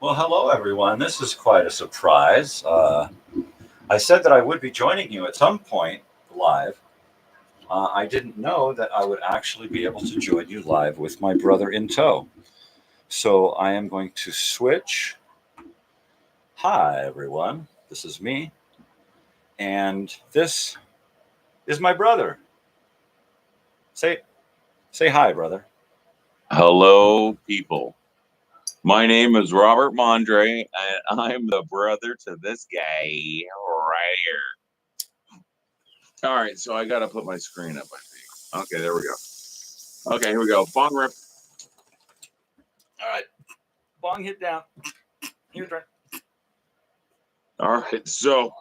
Well, hello, everyone. This is quite a surprise. I said that I would be joining you at some point live. I didn't know that I would actually be able to join you live with my brother in tow. So I am going to switch. Hi, everyone. This is me. And this is my brother. Say hi, brother. Hello, people. My name is Robert Mondre, and I'm the brother to this guy right here. All right, so I got to put my screen up, I think. Okay, there we go. Okay, here we go. Bong rip. All right. Bong hit down. Your turn. All right, so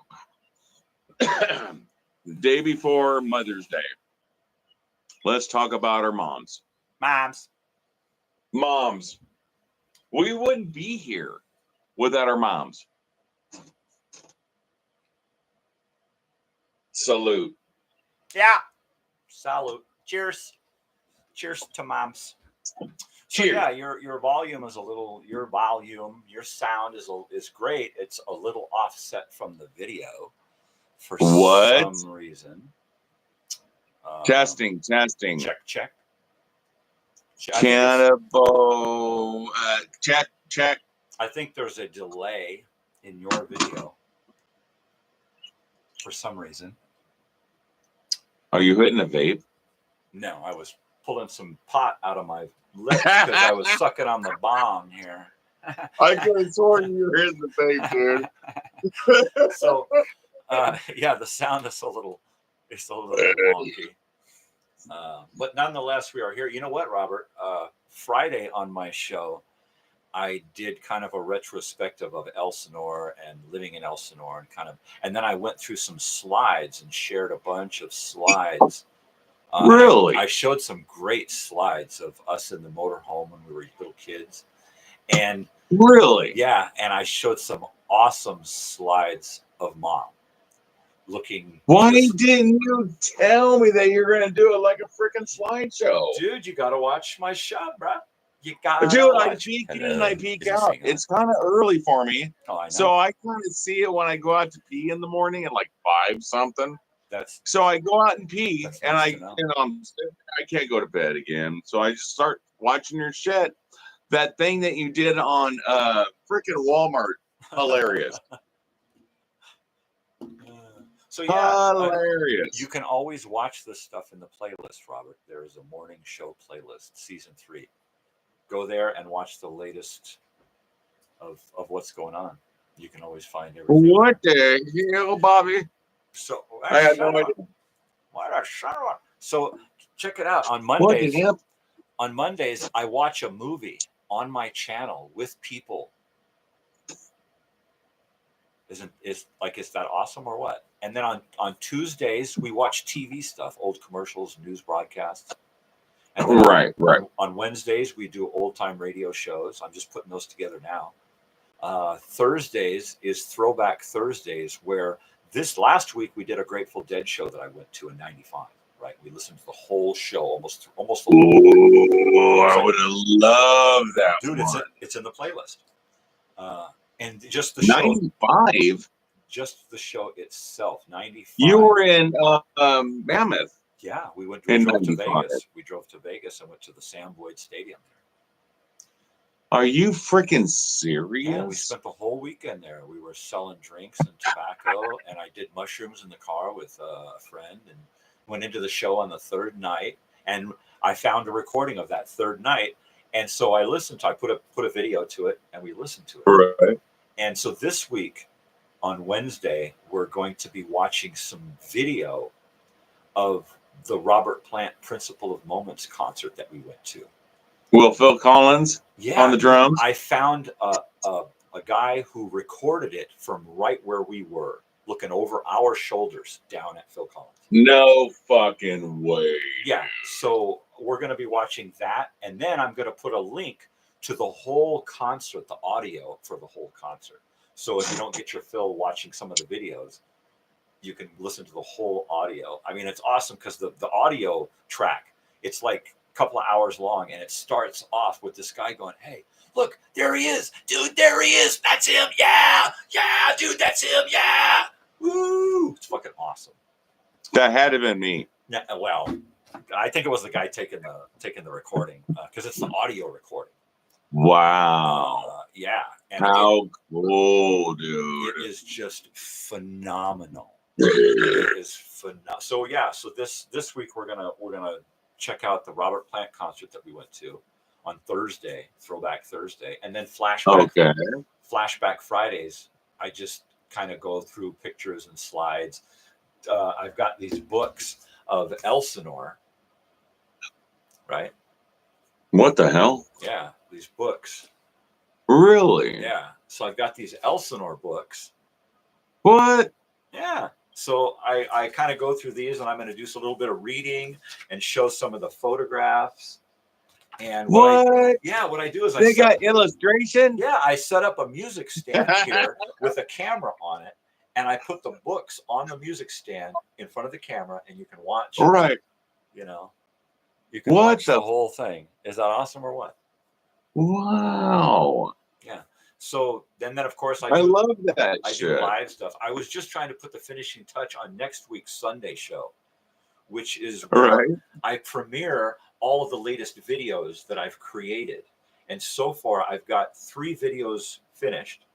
the day before Mother's Day, let's talk about our moms. Moms. We wouldn't be here without our moms. Salute. Yeah. Salute. Cheers. Cheers to moms. Cheers. So yeah, your volume is a little. Your sound is great. It's a little offset from the video for some reason. Testing. Check. Cannibal. Check. I think there's a delay in your video for some reason. Are you hitting a vape? No, I was pulling some pot out of my lips because I was sucking on the bong here. I could have sworn you were hitting the vape, dude. So, yeah, the sound is a little wonky. But nonetheless, we are here. You know what, Robert? Friday on my show, I did kind of a retrospective of Elsinore and living in Elsinore and then I went through some slides and shared a bunch of slides. Really? I showed some great slides of us in the motorhome when we were little kids. And really? Yeah. And I showed some awesome slides of Mom looking. Why didn't you tell me that you're going to do it like a freaking slideshow? Dude, you got to watch my show, bro. You got to. Dude, I peek in and I peek out. It's kind of early for me. Oh, I know. So I kind of see it when I go out to pee in the morning at like 5 something. So I go out and pee, and I can't go to bed again. So I just start watching your shit. That thing that you did on freaking Walmart, hilarious. So yeah, hilarious. You can always watch this stuff in the playlist, Robert. There is a morning show playlist, season 3. Go there and watch the latest of what's going on. You can always find everything. What the hell, Bobby? So I had no idea. So check it out on Mondays. On Mondays, I watch a movie on my channel with people. Is that awesome or what? And then on Tuesdays we watch TV stuff, old commercials, news broadcasts. And then right. On Wednesdays we do old time radio shows. I'm just putting those together now. Thursdays is Throwback Thursdays, where this last week we did a Grateful Dead show that I went to in '95. Right, we listened to the whole show, almost. I would have loved that, dude. It's in the playlist, and just the 95. Just the show itself, 95. You were in Mammoth. Yeah, we drove to Vegas. We drove to Vegas and went to the Sam Boyd Stadium there. Are you freaking serious? Yeah, we spent the whole weekend there. We were selling drinks and tobacco, and I did mushrooms in the car with a friend, and went into the show on the third night. And I found a recording of that third night, and so I listened to. I put a video to it, and we listened to it. Right. And so this week, on Wednesday, we're going to be watching some video of the Robert Plant Principle of Moments concert that we went to. Will Phil Collins on the drums? I found a guy who recorded it from right where we were, looking over our shoulders down at Phil Collins. No fucking way. Yeah, so we're going to be watching that, and then I'm going to put a link to the whole concert, the audio for the whole concert. So if you don't get your fill watching some of the videos, you can listen to the whole audio. I mean, it's awesome because the audio track, it's like couple of hours long, and it starts off with this guy going, "Hey, look, there he is, dude, there he is, that's him, yeah, dude, that's him, yeah, woo!" It's fucking awesome. That had to been me. Yeah, well, I think it was the guy taking the recording, because it's the audio recording. Wow. Yeah. And how cool, dude. It is just phenomenal. It is phenomenal. So yeah, so this week we're gonna check out the Robert Plant concert that we went to on Thursday, Throwback Thursday, and then Flashback Fridays. I just kind of go through pictures and slides. I've got these books of Elsinore, right? What the hell? Yeah, these books. Really? Yeah. So I've got these Elsinore books. What? Yeah. So I kind of go through these, and I'm going to do a little bit of reading and show some of the photographs. And what I do is they got illustration. Yeah, I set up a music stand here with a camera on it, and I put the books on the music stand in front of the camera, and you can watch. Right. You know, you can watch the whole thing. Is that awesome or what? Wow. Yeah. So then of course I love that. I do live stuff. I was just trying to put the finishing touch on next week's Sunday show, which is where I premiere all of the latest videos that I've created. And so far I've got 3 videos finished,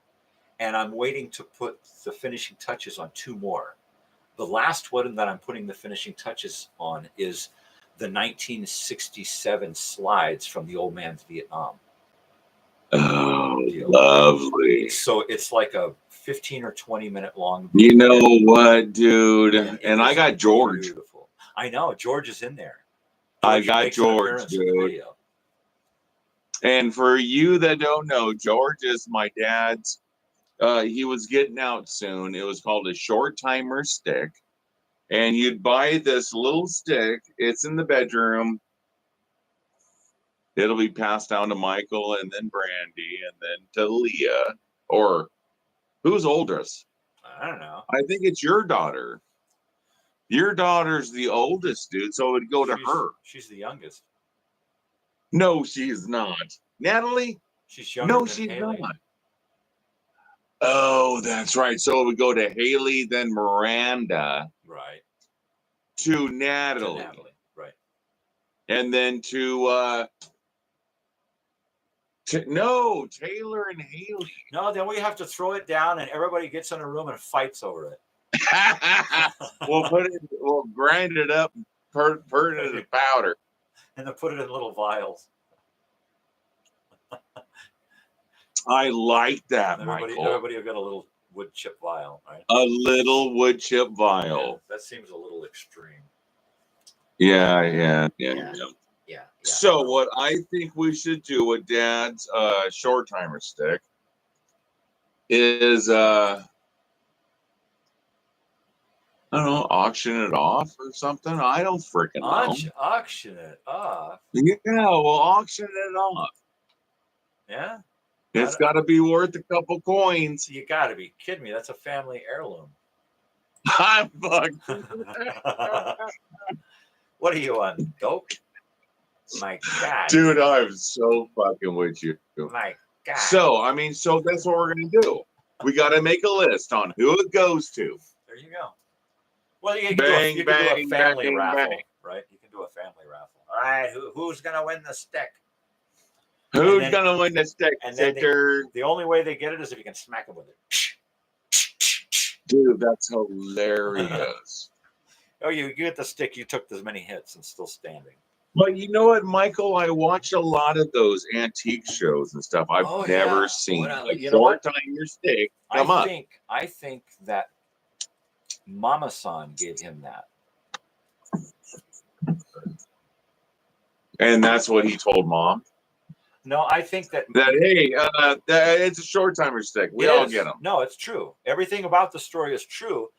and I'm waiting to put the finishing touches on 2 more. The last one that I'm putting the finishing touches on is the 1967 slides from the old man's Vietnam. Oh, lovely. So it's like a 15 or 20 minute long video. You know what, dude? And I got George. Beautiful. I know. George is in there. I got George, dude. And for you that don't know, George is my dad's. He was getting out soon. It was called a short timer stick. And you'd buy this little stick. It's in the bedroom. It'll be passed down to Michael, and then Brandy, and then to Leah. Or who's oldest? I don't know. I think it's your daughter. Your daughter's the oldest, dude, so it would go to her. She's the youngest. No, she's not. Natalie? She's younger than she's Haley. Not. Oh, that's right. So it would go to Haley, then Miranda. Right. To Natalie. Right. And then to no, Taylor and Haley. No, then we have to throw it down, and everybody gets in a room and fights over it. We'll grind it up and turn it into powder. And then put it in little vials. I like that, Michael. Everybody will get a little wood chip vial, right? A little wood chip vial. Yeah, that seems a little extreme. Yeah. So what I think we should do with Dad's short timer stick is I don't know, auction it off or something. I don't freaking know. Auction it off. Yeah, we'll auction it off. Yeah. It's got to be worth a couple coins. You got to be kidding me. That's a family heirloom. I'm fucking. What are you on, dope? My God. Dude, I'm so fucking with you. My God. So that's what we're going to do. We got to make a list on who it goes to. There you go. Well, you can do a family raffle, right? You can do a family raffle. All right, who's going to win the stick? Who's going to win the stick? And then the only way they get it is if you can smack them with it. Dude, that's hilarious. Oh, you get the stick, you took as many hits and still standing. Well, you know what, Michael? I watch a lot of those antique shows and stuff. I've never seen short timer stick come up. I think that Mama-san gave him that. And that's what he told Mom? No, I think that hey, it's a short timer stick. We all get them. No, it's true. Everything about the story is true.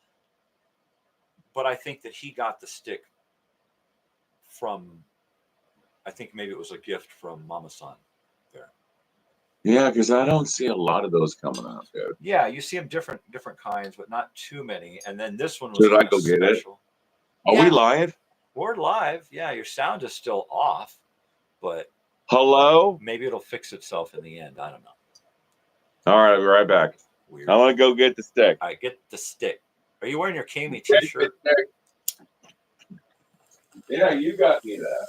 But I think that he got the stick from, I think maybe it was a gift from Mama-san there. Yeah, because I don't see a lot of those coming out, dude. Yeah, you see them different kinds, but not too many. And then this one was Should I go get it? Are we live? We're live. Yeah, your sound is still off. but hello. maybe it'll fix itself in the end. I don't know. All right, I'll be right back. Weird. I want to go get the stick. I get the stick. Are you wearing your Kami t-shirt? Yeah, you got me that.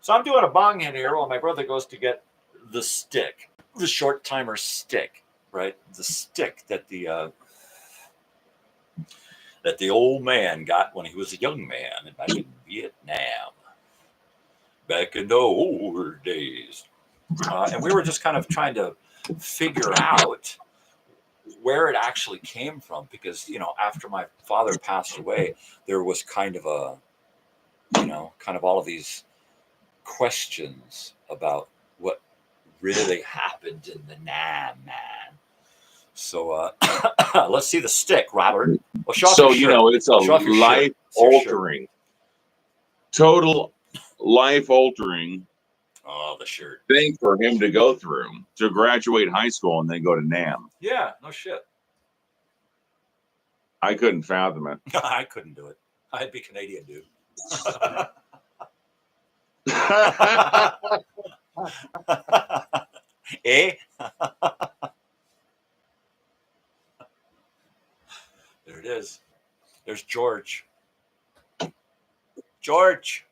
So I'm doing a bong hit here while my brother goes to get the stick, the short timer stick, right? The stick that the old man got when he was a young man back in Vietnam, back in the old days. And we were just kind of trying to figure out where it actually came from, because, you know, after my father passed away, there was kind of a, you know, kind of all of these questions about what really happened in the Nam, man. So let's see the stick, Robert. Well, so, you know, it's a life-altering, total life-altering the shirt thing for him to go through, to graduate high school and then go to NAM. Yeah, no shit. I couldn't fathom it. I couldn't do it. I'd be Canadian, dude. Eh? There it is. There's George. George,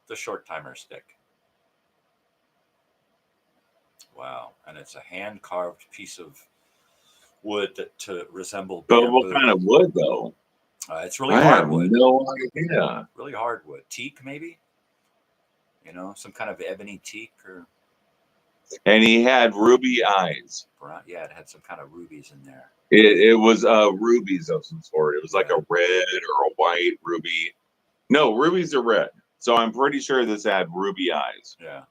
the short timer stick. Wow. And it's a hand carved piece of wood that to resemble bamboo. But what kind of wood, though? It's really hardwood. I have no idea. Really hardwood. Teak, maybe? You know, some kind of ebony teak or. And he had ruby eyes. Yeah, it had some kind of rubies in there. It was rubies of some sort. It was like a red or a white ruby. No, rubies are red. So I'm pretty sure this had ruby eyes. Yeah.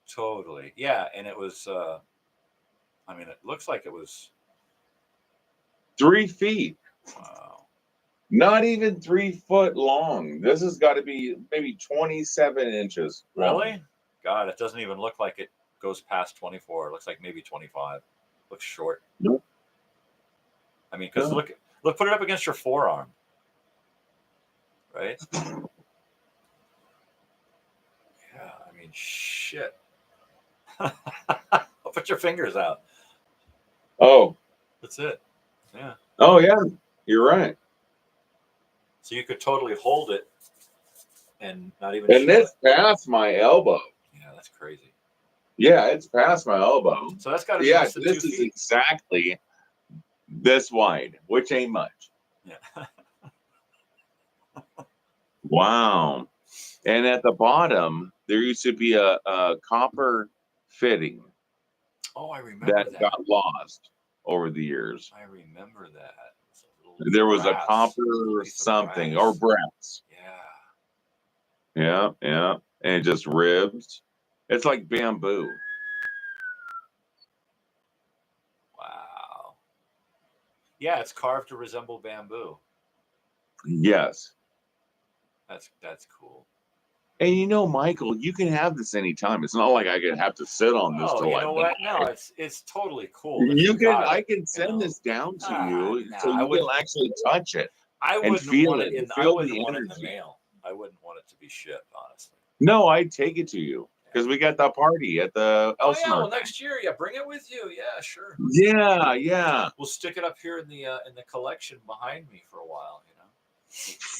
Totally. Yeah, and it was, I mean, it looks like it was 3 feet. Wow. Not even 3 foot long. This has got to be maybe 27 inches. Really? Long. God, it doesn't even look like it goes past 24. It looks like maybe 25. Looks short. Nope. I mean, because look, put it up against your forearm. Right? Yeah, I mean, shit. Put your fingers out. Oh. That's it. Yeah. Oh, yeah. You're right. So you could totally hold it and not even. And it's past my elbow. Yeah, that's crazy. Yeah, it's past my elbow. So that's got to be less than 2 feet. This is exactly this wide, which ain't much. Yeah. Wow. And at the bottom, there used to be a copper fitting. Oh, I remember that. Got lost over the years. I remember that. There was a copper something or brass. Yeah. Yeah, yeah. And just ribs. It's like bamboo. Wow. Yeah, it's carved to resemble bamboo. Yes. That's cool. And you know, Michael, you can have this anytime. It's not like I could have to sit on this till you know what? No, it's totally cool. You can I can send this down to you so you will actually touch it. I wouldn't feel it. I wouldn't want it in the mail. I wouldn't want it to be shipped, honestly. No, I'd take it to you because we got that party at the Elsinore. Oh yeah, well next year, yeah, bring it with you. Yeah, sure. Yeah, yeah. We'll stick it up here in the collection behind me for a while. You know.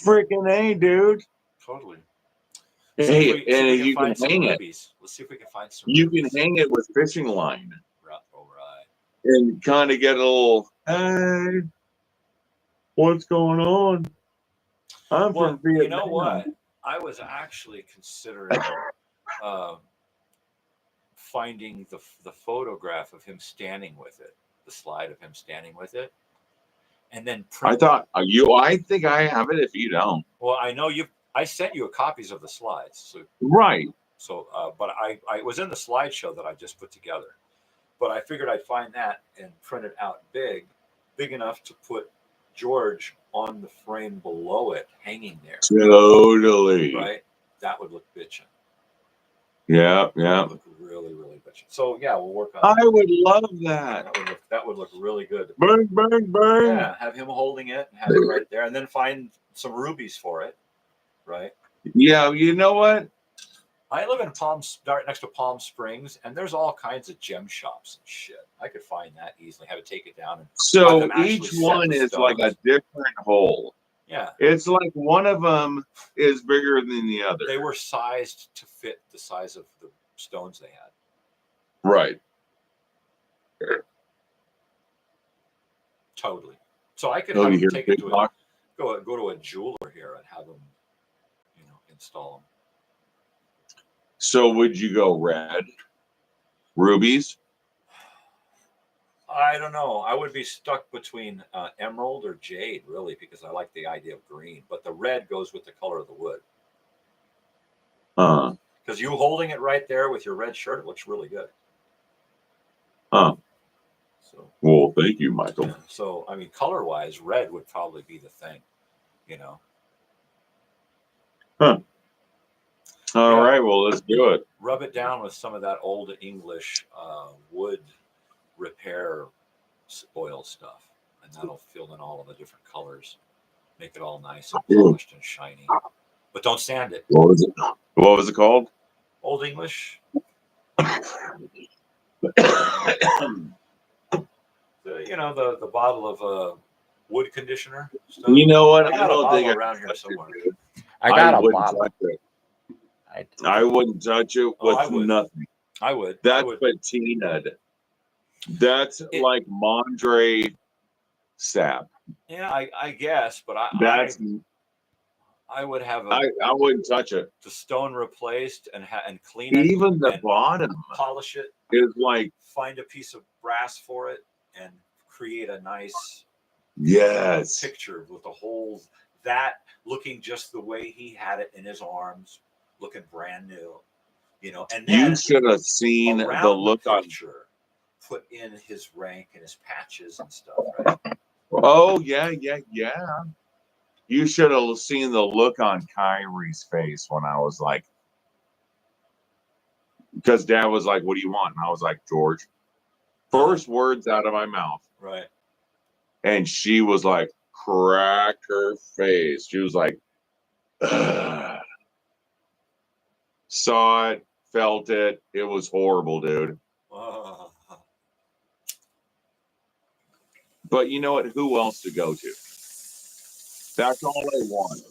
Freaking A, dude. Totally. Hey, and you can hang it. Let's see if we can find some. You can hang it with fishing line. All right. And kind of get a little, hey, what's going on? I'm from Vietnam. You know what? I was actually considering finding the photograph of him standing with it, the slide of him standing with it, and then print. I think I have it. If you don't, well, I know I sent you copies of the slides. So, right. So, but I was in the slideshow that I just put together, but I figured I'd find that and print it out big enough to put George on the frame below it, hanging there. Totally. Right? That would look bitchin'. Yeah, yeah. That would look really, really good. So yeah, we'll work on I that. would love that. That would look really good. Burn, burn, burn. Yeah, have him holding it and have it right there, and then find some rubies for it, right? Yeah, you know what? I live in next to Palm Springs, and there's all kinds of gem shops and shit. I could find that easily. Have it take it down and have So them actually each set one the is like a stones. different hole. Yeah, It's like one of them is bigger than the other. they were sized to fit the size of the stones they had. Right. Totally. So I could Oh, have you them hear take it to TikTok? go to a jeweler here and have them, install them. So would you go red? Rubies? I don't know. I would be stuck between emerald or jade, really, because I like the idea of green. But the red goes with the color of the wood. Because you holding it right there with your red shirt, it looks really good. So, well, thank you, Michael. Yeah, so, I mean, color-wise, red would probably be the thing, All right, well, let's do it. Rub it down with some of that old English wood repair oil stuff, and that'll fill in all of the different colors, make it all nice and polished and shiny. But don't sand it. What was it? What was it called? Old English. The bottle of wood conditioner stuff. You know what? I got a bottle around here somewhere. I got a bottle. I wouldn't touch it with nothing. I would. That's patinaed. That's like Mondre sap. Yeah, I guess, but I would have I wouldn't touch it. The stone replaced and clean it. Even the bottom. Polish it. Is like find a piece of brass for it and create a nice picture with the holes that looking just the way he had it in his arms, looking brand new, and then you should have seen the look on put in his rank and his patches and stuff, right? Oh yeah. You should have seen the look on Kyrie's face when I was like, because Dad was like, "What do you want?" And I was like, "George." First words out of my mouth. Right. And she was like, crack her face. She was like, ugh. Saw it, felt it. It was horrible, dude. But you know what? Who else to go to? That's all I wanted.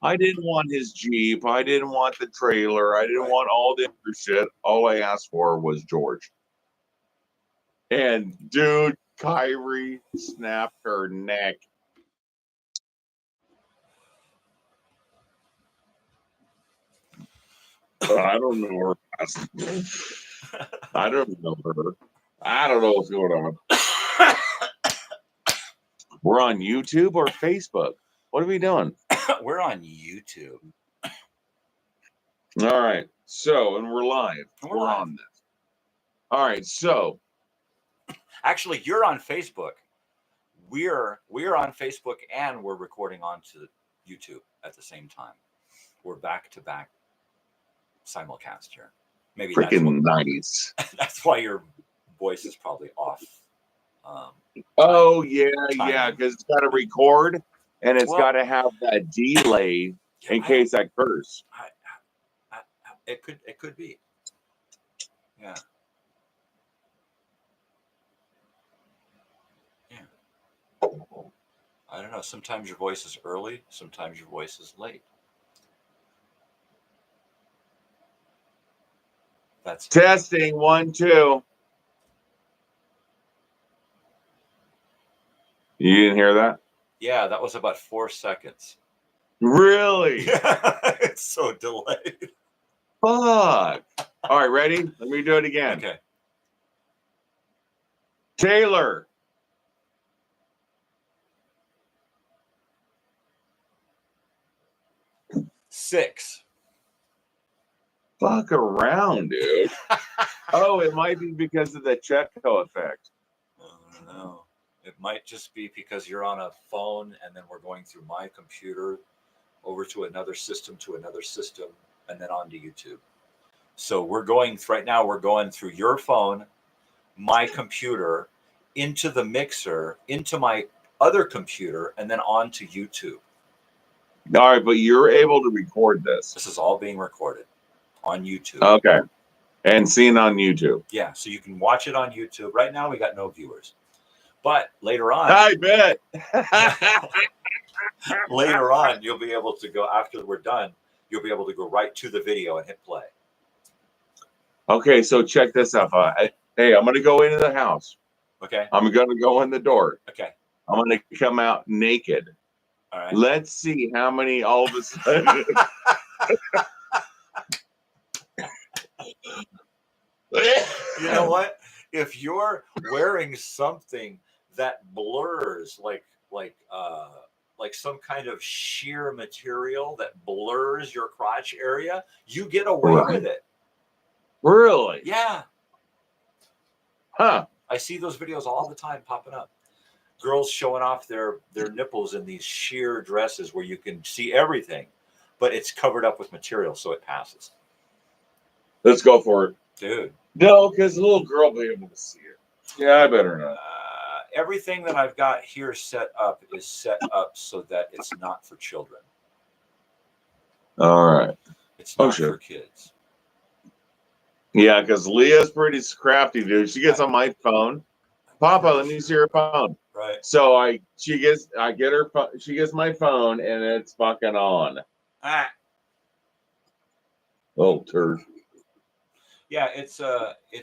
I didn't want his Jeep. I didn't want the trailer. I didn't want all the other shit. All I asked for was George. And dude, Kyrie snapped her neck. I don't know her. I don't know her. I don't know what's going on. We're on YouTube or Facebook? What are we doing? We're on YouTube. All right. So, and we're live. We're on this. All right. So, actually, you're on Facebook. We're on Facebook and we're recording onto YouTube at the same time. We're back to back simulcast here. Maybe freaking nice. That's why your voice is probably off. Yeah, because it's got to record and it's got to have that delay in case I curse. It could be. Yeah. I don't know. Sometimes your voice is early. Sometimes your voice is late. That's testing 1, 2. You didn't hear that? Yeah, that was about 4 seconds. Really? It's so delayed. Fuck. All right, ready? Let me do it again. Okay. Taylor. Six. Fuck around, dude. Oh, it might be because of the Chetco effect. I don't know. It might just be because you're on a phone and then we're going through my computer over to another system, and then onto YouTube. So we're going right now. We're going through your phone, my computer, into the mixer, into my other computer, and then onto YouTube. All right, but you're able to record this. This is all being recorded on YouTube. Okay. And seen on YouTube. Yeah, so you can watch it on YouTube. Right now, we got no viewers. But later on, I bet. later on, you'll be able to go, after we're done, you'll be able to go right to the video and hit play. Okay, so check this out. Hey, I'm going to go into the house. Okay. I'm going to go in the door. Okay. I'm going to come out naked. All right. Let's see how many all of a sudden. You know what? If you're wearing something that blurs, like some kind of sheer material that blurs your crotch area, you get away with it. Really? Yeah. Huh. I see those videos all the time popping up. Girls showing off their nipples in these sheer dresses where you can see everything, but it's covered up with material, so it passes. Let's go for it. Dude. No, because the little girl will be able to see it. Yeah, I better not. Everything that I've got here set up is set up so that it's not for children. All right. It's not for kids. Yeah, because Leah's pretty crafty, dude. She gets on my phone. Papa, let me see her phone. Right. So she gets my phone and it's fucking on. Oh, turd. Yeah, it's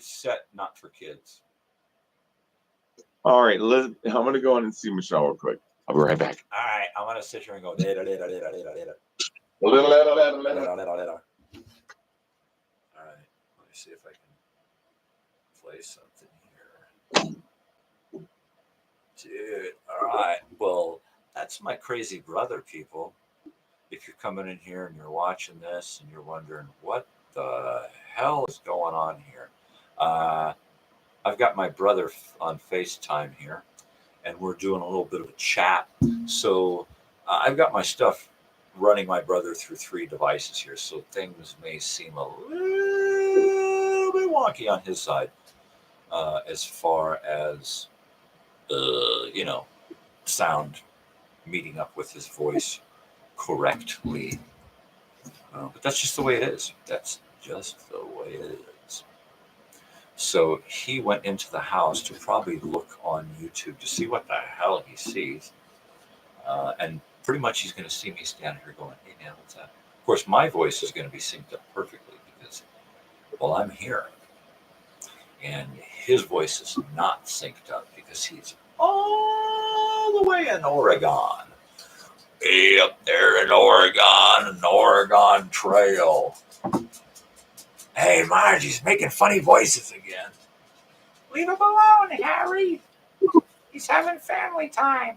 set not for kids. All right, I'm gonna go in and see Michelle real quick. I'll be right back. All right, I'm gonna sit here and go. All right, let me see if I can play something here. Dude, all right. Well, that's my crazy brother, people. If you're coming in here and you're watching this and you're wondering what the hell is going on here, I've got my brother on FaceTime here, and we're doing a little bit of a chat. So I've got my stuff running my brother through 3 devices here, so things may seem a little bit wonky on his side as far as, sound meeting up with his voice correctly. But that's just the way it is. That's just the way it is. So he went into the house to probably look on YouTube to see what the hell he sees. And pretty much he's going to see me standing here going, hey, man, what's that? Of course, my voice is going to be synced up perfectly because, well, I'm here. And his voice is not synced up because he's all the way in Oregon. Way up there in Oregon, an Oregon Trail. Hey, Margie's making funny voices again. Leave him alone, Harry. He's having family time.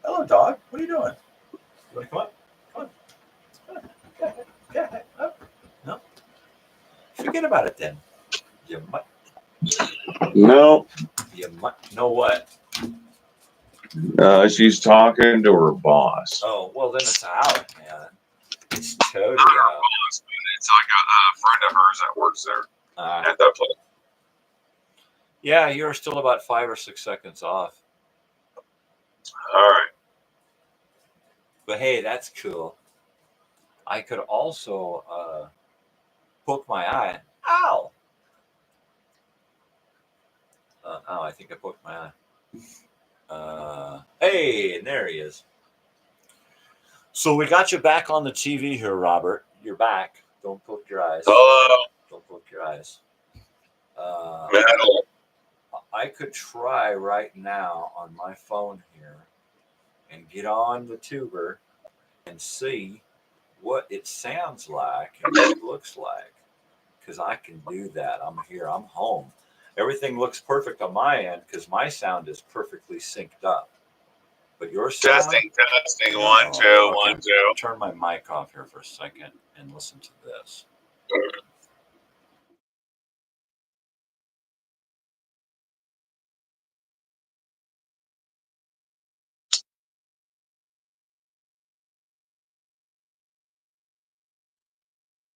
Hello, dog. What are you doing? You want to come up? Come on. Go ahead. Up. No? Forget about it then. You might. No. You might know what? She's talking to her boss. Oh, well, then it's out, man. It's totally out. Boss, it's like a friend of hers that works there at that place. Yeah, you're still about 5 or 6 seconds off. All right. But hey, that's cool. I could also poke my eye. Ow! Ow, I think I poked my eye. Hey, and there he is. So we got you back on the TV here, Robert. You're back. Don't poke your eyes. Hello. Don't poke your eyes. Metal. I could try right now on my phone here and get on the tuber and see what it sounds like and what it looks like. Because I can do that. I'm here. I'm home. Everything looks perfect on my end because my sound is perfectly synced up. But your sound... Testing. 1, 2, 1, 2. I'll turn my mic off here for a second and listen to this.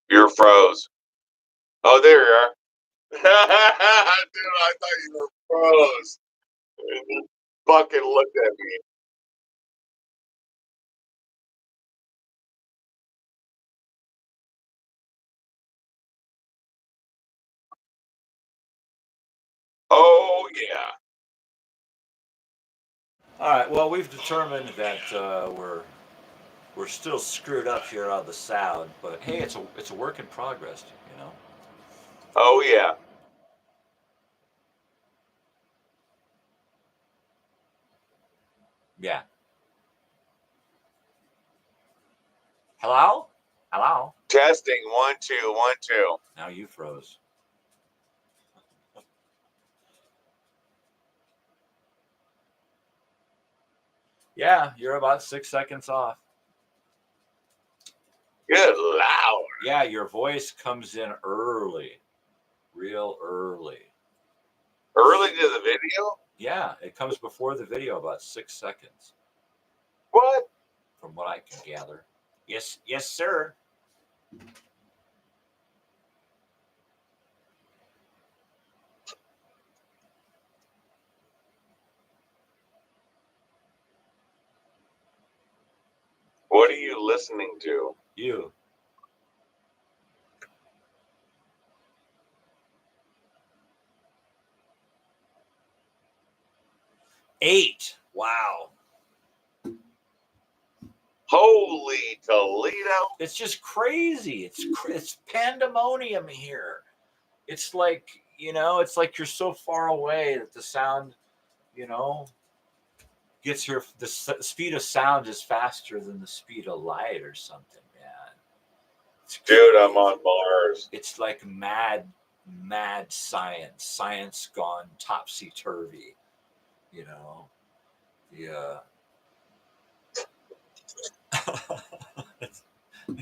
You're froze. Oh, there you are. Dude, I thought you were froze. And you fucking looked at me. Oh, yeah. All right. Well, we've determined that we're still screwed up here on the sound, but hey, it's a work in progress, you know. Oh, yeah. Yeah. Hello? Hello? Testing. 1, 2, 1, 2. Now you froze. Yeah, you're about 6 seconds off. Good Lord. Yeah, your voice comes in early, real early. Early to the video? Yeah, it comes before the video about 6 seconds, What? from what I can gather. Yes, sir. What are you listening to? You. Eight. Wow. Holy Toledo. It's just crazy. It's pandemonium here. It's like, it's like you're so far away that the sound, gets here. The speed of sound is faster than the speed of light or something, man. Dude, I'm on Mars. It's like mad science. Science gone topsy turvy. Yeah.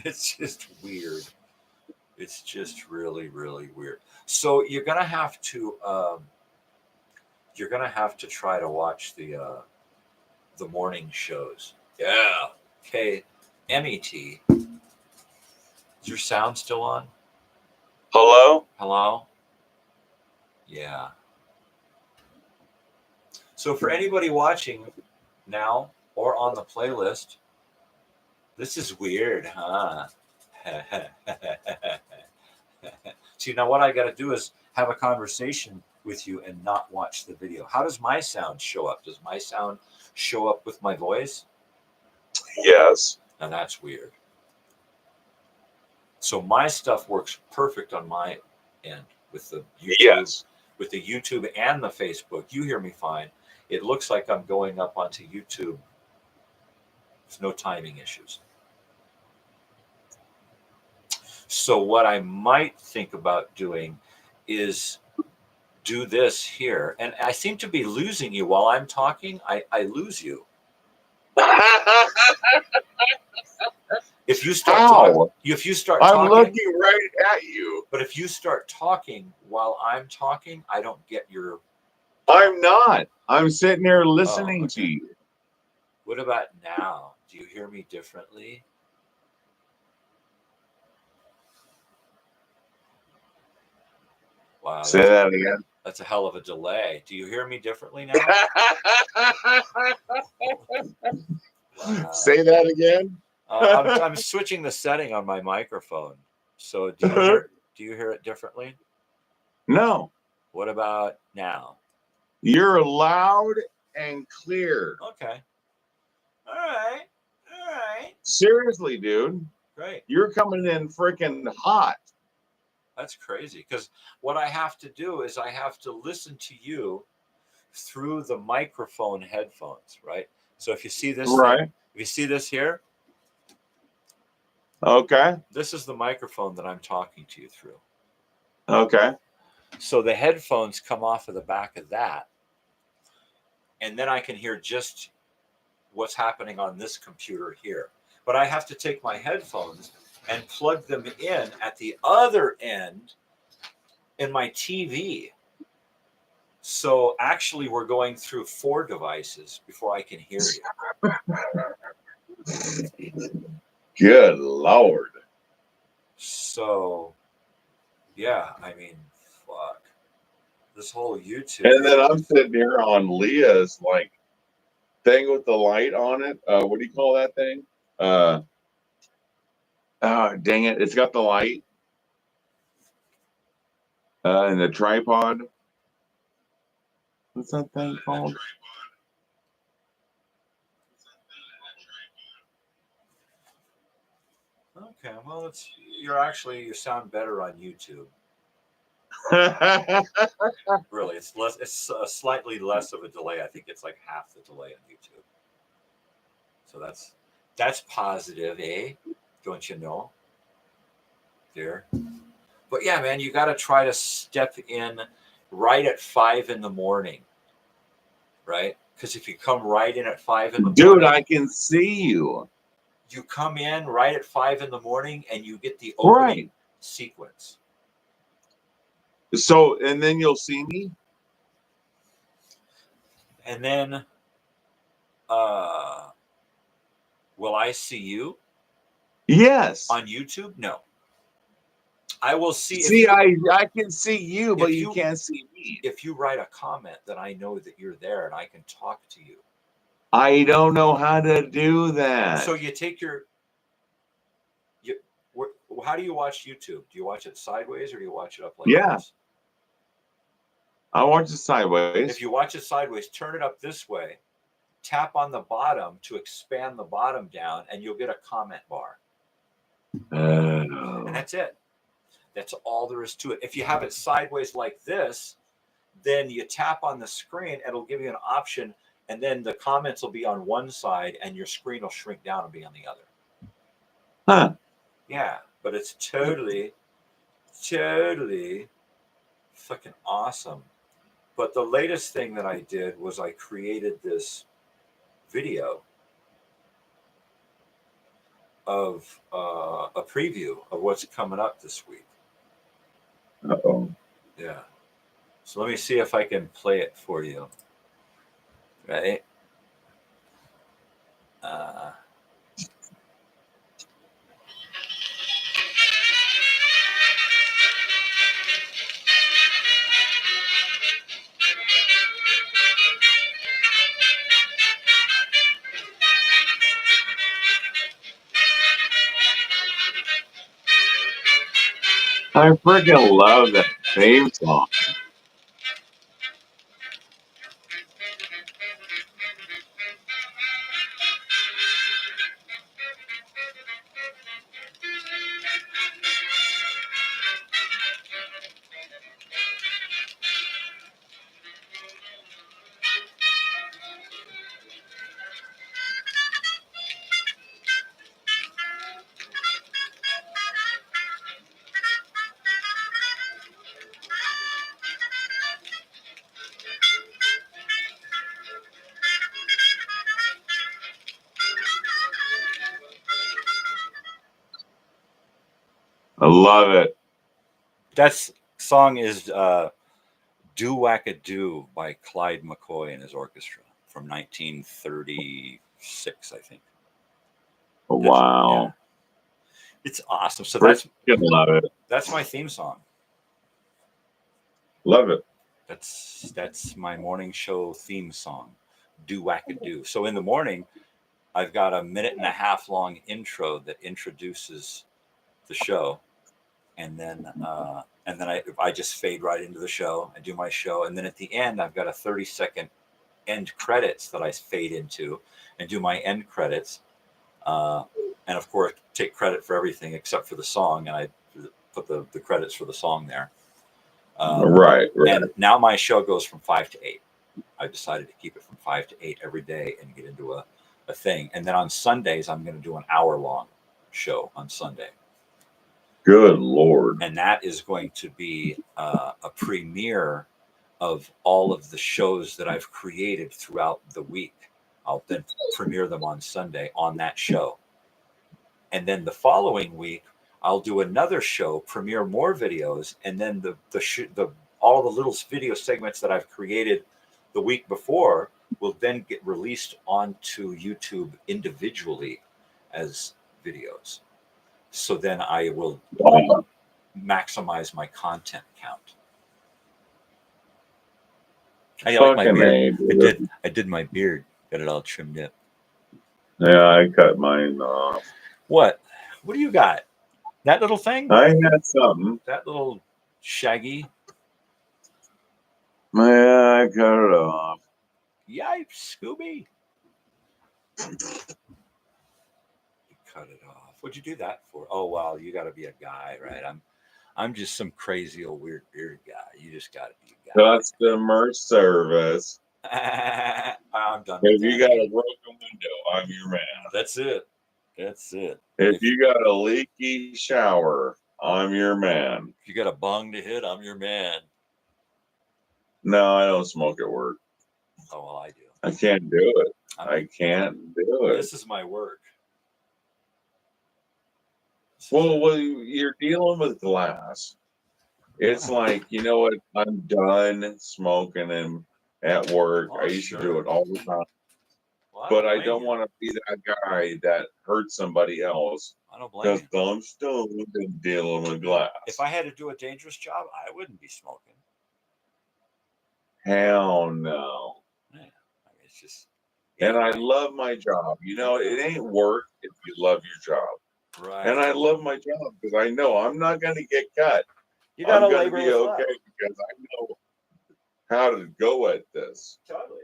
It's just weird. It's just really, really weird. So you're gonna have to try to watch the morning shows. Yeah. Okay. MET. Is your sound still on? Hello? Hello? Yeah. So for anybody watching now or on the playlist, this is weird, huh? See, now what I got to do is have a conversation with you and not watch the video. How does my sound show up? Does my sound show up with my voice? Yes. And that's weird. So my stuff works perfect on my end with the YouTube, Yes. with the YouTube and the Facebook. You hear me fine. It looks like I'm going up onto YouTube. There's no timing issues. So what I might think about doing is do this here. And I seem to be losing you while I'm talking. I lose you. If you start talking, I'm looking right at you. But if you start talking while I'm talking, I don't get your. I'm not. I'm sitting there listening to you. What about now? Do you hear me differently? Wow. Say that again. That's a hell of a delay. Do you hear me differently now? Wow. Say that again. I'm switching the setting on my microphone. So do you hear it differently? No. What about now? You're loud and clear. Okay. All right. Seriously, dude. Great. You're coming in freaking hot. That's crazy. Because what I have to do is I have to listen to you through the microphone headphones, right? So if you see this, if you see this here, okay, this is the microphone that I'm talking to you through. Okay. So the headphones come off of the back of that, and then I can hear just what's happening on this computer here. But I have to take my headphones and plug them in at the other end in my TV. So actually, we're going through 4 devices before I can hear you. Good Lord. So Yeah, I mean, fuck. This whole YouTube And then thing. I'm sitting here on Leah's like thing with the light on it. What do you call that thing? Oh, dang it. It's got the light and the tripod. What's that thing called? Okay, well, you sound better on YouTube. Really, it's less. It's slightly less of a delay. I think it's like half the delay on YouTube. So that's positive, eh? Don't you know, dear? But yeah, man, you got to try to step in right at 5 in the morning, right? Because if you come right in at 5 in the morning, Dude, I can see you. you come in right at 5 in the morning and you get the opening Right. sequence. So, and then you'll see me. And then, will I see you Yes. on YouTube? No. I will see See, I can see you, but you you can't see me. if you write a comment, then I know that you're there and I can talk to you. I don't know how to do that. So you take how do you watch YouTube? Do you watch it sideways or do you watch it up like this? I watch it sideways. If you watch it sideways, turn it up this way, tap on the bottom to expand the bottom down, and you'll get a comment bar. And that's it. That's all there is to it. If you have it sideways like this, then you tap on the screen, it'll give you an option, and then the comments will be on one side and your screen will shrink down and be on the other. Huh. Yeah, but it's totally fucking awesome. But the latest thing that I did was I created this video of a preview of what's coming up this week. Uh-oh. Yeah. So let me see if I can play it for you. Right? I freaking love that theme song. I love it. That song is Do Wackadoo by Clyde McCoy and his orchestra from 1936, I think. Wow. Yeah. It's awesome. So love it. That's my theme song. Love it. That's my morning show theme song, Do Wackadoo. So in the morning, I've got a 1.5 minute long intro that introduces the show, and then I just fade right into the show. I do my show, and then at the end, I've got a 30-second end credits that I fade into and do my end credits, and of course take credit for everything except for the song, and I put the credits for the song there. Right. And now my show goes from 5 to 8. I decided to keep it from 5 to 8 every day and get into a thing. And then on Sundays, I'm going to do an hour-long show on Sunday. Good Lord. And that is going to be a premiere of all of the shows that I've created throughout the week. I'll then premiere them on Sunday on that show. And then the following week, I'll do another show, premiere more videos, and then all the little video segments that I've created the week before will then get released onto YouTube individually as videos. So then I will maximize my content count. I like my Fucking beard. A, dude. I did my beard. Got it all trimmed up. Yeah, I cut mine off. What? What do you got? That little thing? I had something. That little shaggy? Yeah, I cut it off. Yipes, Scooby. You cut it off. What'd you do that for? Oh, well, you got to be a guy, right? I'm just some crazy old weird beard guy. You just got to be a guy. Customer service. I'm done. If you got a broken window, I'm your man. That's it. That's it. If you got a leaky shower, I'm your man. If you got a bong to hit, I'm your man. No, I don't smoke at work. Oh, well, I do. I can't do it. I can't do it. This is my work. Well, you're dealing with glass. It's like, you know what? I'm done smoking and at work. I used to do it all the time. Well, But I don't want to be that guy that hurts somebody else. I don't blame because I'm stoned and dealing with glass. If I had to do a dangerous job, I wouldn't be smoking. Hell no. Yeah. I mean, it's just. And I love my job. You know, it ain't work if you love your job. Right. And I love my job because I know I'm not going to get cut. You got to labor be okay because I know how to go at this. Totally.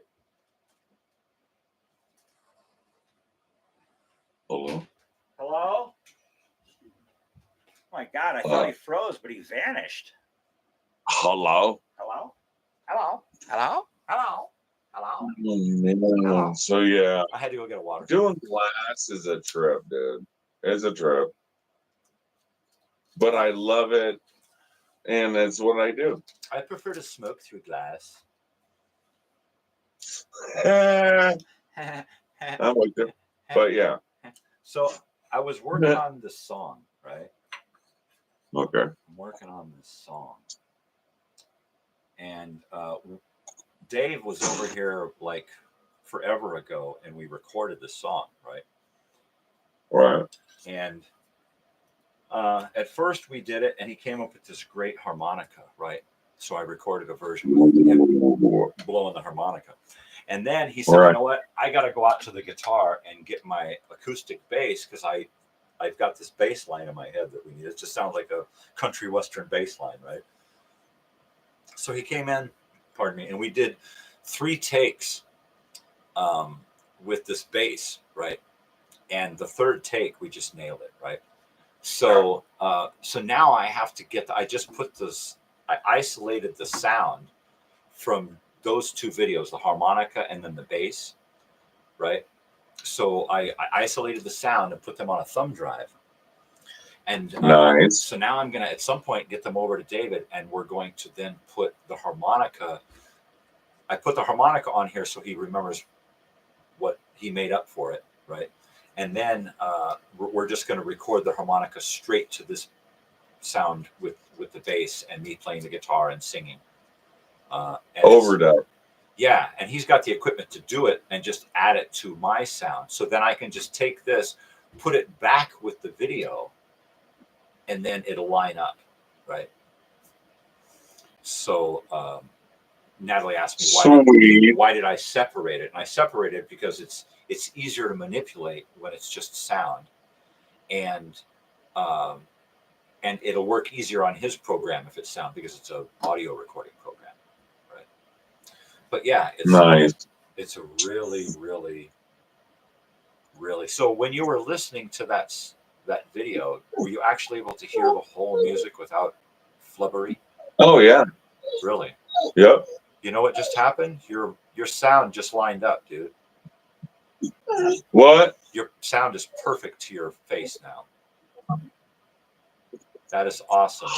Hello? Hello? Oh my God, I thought he froze, but he vanished. Hello? Hello? Hello? Hello? Hello? Hello? Hello? So, yeah. I had to go get a water. Doing glass is a trip, dude. It's a trip. But I love it, and it's what I do. I prefer to smoke through glass. I'm like that. But, yeah. So, I was working on this song, right? Okay. I'm working on this song. And Dave was over here like forever ago, and we recorded this song, right? Right. And at first we did it, and he came up with this great harmonica, right? So I recorded a version with him blowing the harmonica. And then he said, you know what? I got to go out to the guitar and get my acoustic bass because I've got this bass line in my head that we need. It just sounds like a country western bass line, right? So he came in, pardon me, and we did 3 takes with this bass, right? And the 3rd take, we just nailed it, right? So so now I have to get I just put this, I isolated the sound from those 2 videos, the harmonica and then the bass, right? So I isolated the sound and put them on a thumb drive. And nice. So now I'm going to, at some point, get them over to David, and we're going to then put the harmonica. I put the harmonica on here so he remembers what he made up for it, right? And then we're just going to record the harmonica straight to this sound with the bass and me playing the guitar and singing. Overdub. Yeah, and he's got the equipment to do it and just add it to my sound. So then I can just take this, put it back with the video, and then it'll line up, right? So Natalie asked me why did I separate it? And I separated it because it's easier to manipulate when it's just sound, and it'll work easier on his program if it's sound because it's an audio recording program, right? But yeah, it's nice. It's a really, really, really. So when you were listening to that video, were you actually able to hear the whole music without flubbery? Oh yeah. Really? Yep. You know what just happened? Your sound just lined up, dude. What? Your sound is perfect to your face now. That is awesome.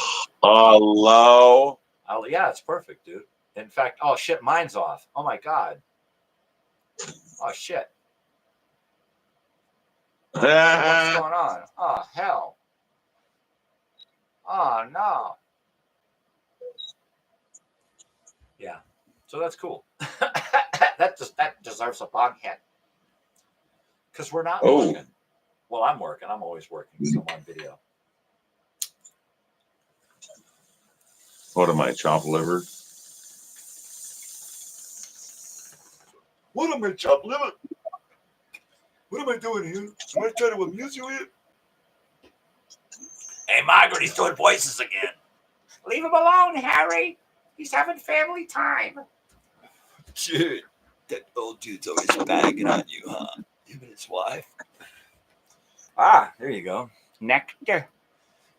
Hello? Yeah, it's perfect, dude. In fact, oh shit, mine's off. Oh my God. Oh shit. What's going on? Oh hell. Oh no. Yeah. So that's cool. that deserves a bong hit. Because we're not working. Well, I'm working. I'm always working, so I'm on video. What am I, chopped liver? What am I, chopped liver? What am I doing here? Am I trying to amuse you here? Hey, Margaret, he's doing voices again. Leave him alone, Harry. He's having family time. Dude, that old dude's always bagging on you, huh? Him and his wife. Ah, there you go. Nectar.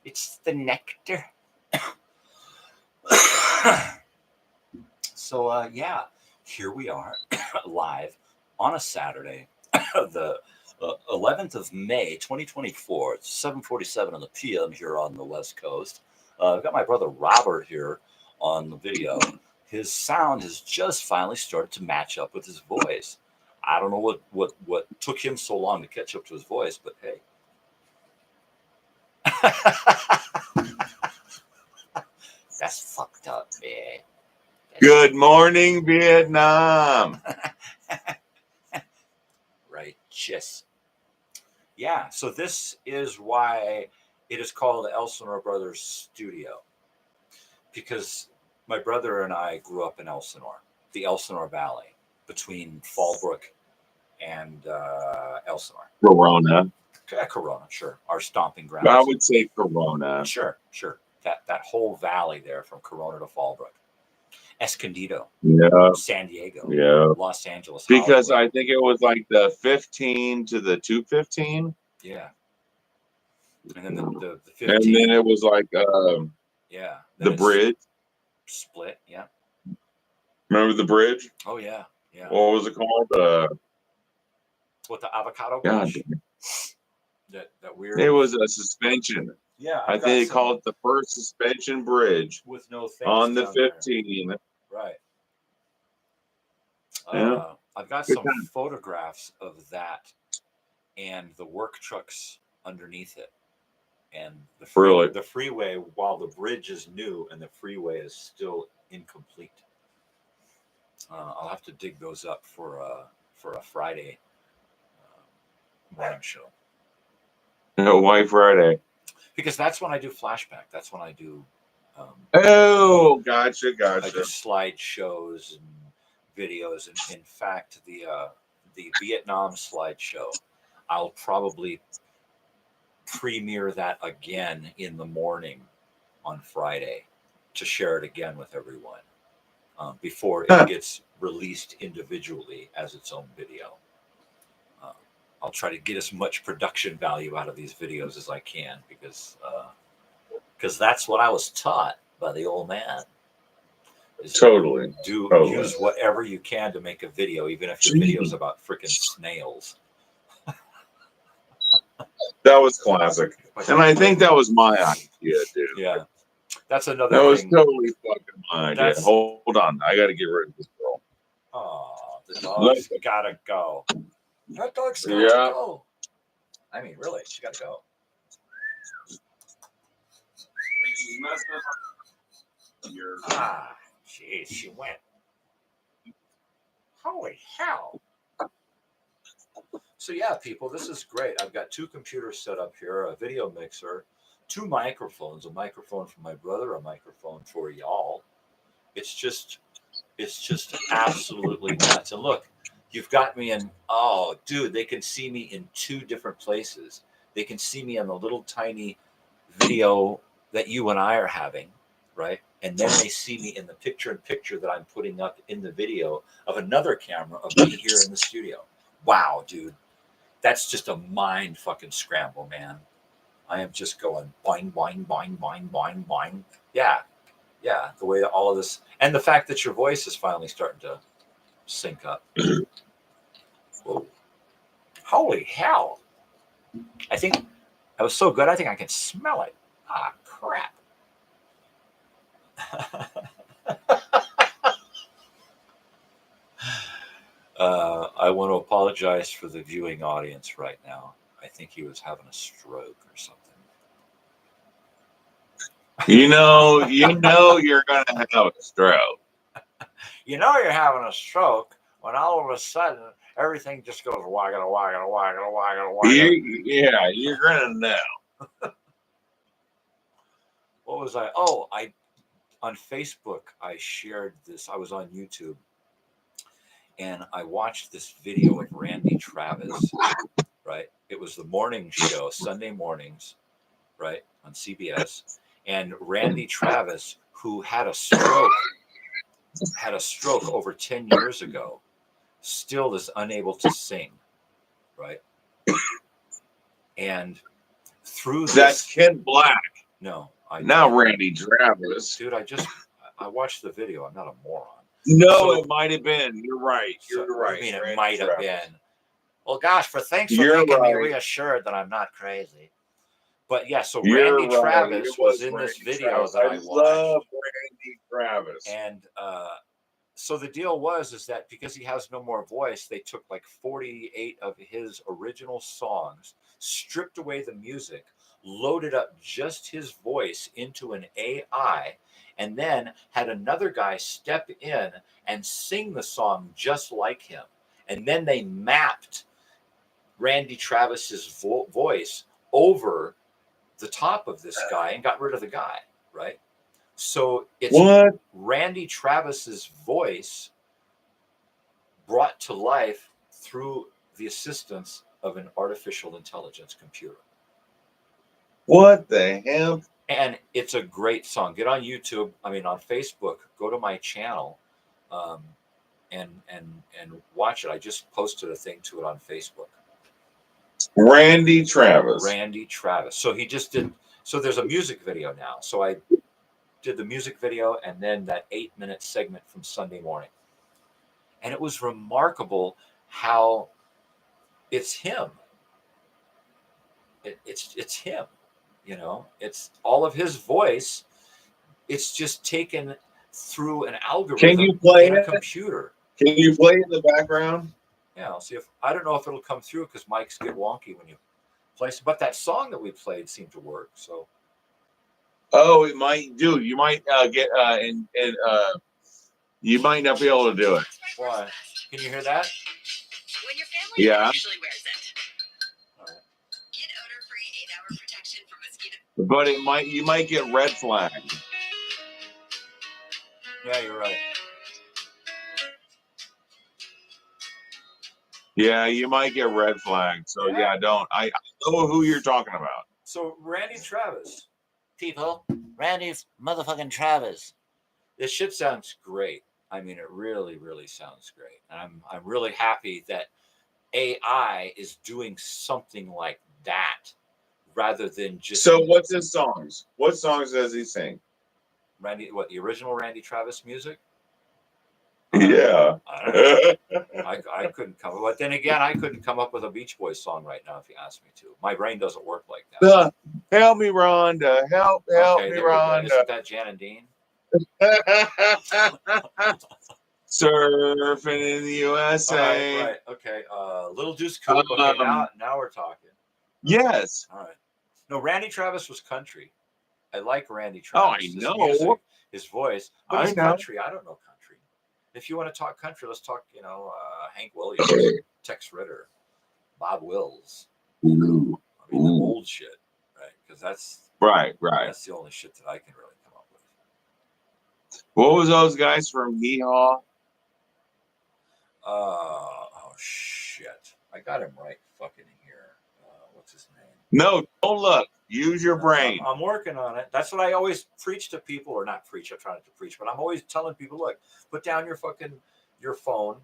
It's the nectar. So, yeah, here we are live on a Saturday, the 11th of May, 2024. It's 7:47 on the PM here on the West Coast. I've got my brother Robert here on the video. His sound has just finally started to match up with his voice. I don't know what took him so long to catch up to his voice, but hey. That's fucked up, man. Good morning, Vietnam. Righteous. Yeah, so this is why it is called the Elsinore Brothers Studio. Because my brother and I grew up in Elsinore, the Elsinore Valley, between Fallbrook and Elsinore. Corona. Corona, sure. Our stomping grounds. I would say Corona. Sure. That whole valley there from Corona to Fallbrook. Escondido. Yeah. San Diego. Yeah. Los Angeles. Because Hollywood. I think it was like the 15 to the 215. Yeah. And then the 15. And then it was like yeah. The bridge. Split, yeah. Remember the bridge? Oh, yeah. What was it called? What, the avocado God, bridge? That weird. it was a suspension. Yeah. I think they called it the first suspension bridge with no things on the down there. 15. Right. Yeah. I've got some photographs of that and the work trucks underneath it. And the freeway, while the bridge is new and the freeway is still incomplete. I'll have to dig those up for a Friday morning show. No, why Friday? Because that's when I do flashback. That's when I do. Gotcha. I do slideshows and videos, and in fact, the Vietnam slideshow, I'll probably premiere that again in the morning on Friday to share it again with everyone before it gets released individually as its own video. I'll try to get as much production value out of these videos as I can because that's what I was taught by the old man. Totally. Use whatever you can to make a video, even if your video is about freaking snails. That was classic. And I think that was my idea, dude. Yeah. That's another thing. That was thing. totally fucking my idea. Hold on. I got to get rid of this girl. Oh, the dog's got to go. That dog's got to go. I mean, really, she got to go. Jeez, she went. Holy hell. So yeah, people, this is great. I've got two computers set up here, a video mixer, two microphones, a microphone for my brother, a microphone for y'all. It's just absolutely nuts. And look, you've got me in, oh, dude, they can see me in two different places. They can see me on the little tiny video that you and I are having, right? And then they see me in the picture-in-picture that I'm putting up in the video of another camera of me here in the studio. Wow, dude. That's just a mind fucking scramble, man. I am just going boing, boing, boing, boing, boing, boing. Yeah. The way that all of this, and the fact that your voice is finally starting to sync up. Whoa. Holy hell. I think that was so good, I think I can smell it. Ah, crap. I want to apologize for the viewing audience right now. I think he was having a stroke or something. You know you're going to have a stroke. You know you're having a stroke when all of a sudden everything just goes wagga. Yeah, you're going to know. What was I? Oh, on Facebook, I shared this. I was on YouTube and I watched this video of Randy Travis, right? It was the morning show, Sunday mornings, right, on CBS. And Randy Travis, who had a stroke over 10 years ago, still is unable to sing, right? And through That's Kid Black. No, Not Randy Travis. Dude, I watched the video. I'm not a moron. No, So, it might have been. You're right. You're right. I mean, it Randy might have Travis. been. Well, gosh, thanks for making me reassured that I'm not crazy. But yeah, so Randy Travis was in this video that I watched. Love Randy Travis. And so the deal is that because he has no more voice, they took like 48 of his original songs, stripped away the music, loaded up just his voice into an AI, and then had another guy step in and sing the song just like him. And then they mapped Randy Travis's voice over the top of this guy and got rid of the guy, right? So it's Randy Travis's voice brought to life through the assistance of an artificial intelligence computer. What the hell? And it's a great song. Get on YouTube. I mean, on Facebook. Go to my channel, and watch it. I just posted a thing to it on Facebook. Randy Travis. So he just did. So there's a music video now. So I did the music video and then that 8-minute segment from Sunday morning, and it was remarkable how it's him. It's him. You know, it's all of his voice. It's just taken through an algorithm. Can you play in a computer? Can you play in the background? Yeah, I'll see if I don't know if it'll come through because mics get wonky when you play. But that song that we played seemed to work. So. Oh, it might, dude. You might get you might not be able to do it. Why? Can you hear that? When your family usually wears it. All right. Get odor-free 8-hour protection from mosquito. But you might get red flagged. Yeah, you're right. Yeah, you might get red flagged. So yeah, don't. I know who you're talking about. So Randy Travis. People, Randy's motherfucking Travis. This shit sounds great. I mean, it really, really sounds great. And I'm really happy that AI is doing something like that rather than just. So what's his songs? What songs does he sing? Randy, what, the original Randy Travis music? Yeah. I couldn't come up. But then again, I couldn't come up with a Beach Boys song right now if you asked me to. My brain doesn't work like that. Help me, Rhonda. Help me, Rhonda. Isn't that Jan and Dean? Surfing in the USA. Right. Okay. Little Deuce Coupe. Okay, now we're talking. Yes. All right. No, Randy Travis was country. I like Randy Travis. Oh, I know. Music, his voice. But he's know. Country. I don't know country. If you want to talk country, let's talk, Hank Williams, Tex Ritter, Bob Wills. I mean, the old shit, right? Because that's right. That's the only shit that I can really come up with. What was those guys from Yeehaw? Oh shit! I got him right fucking here. What's his name? No, don't look. Use your brain. I'm working on it. That's what I always preach to people, or not preach. I'm trying to preach, but I'm always telling people, look, put down your phone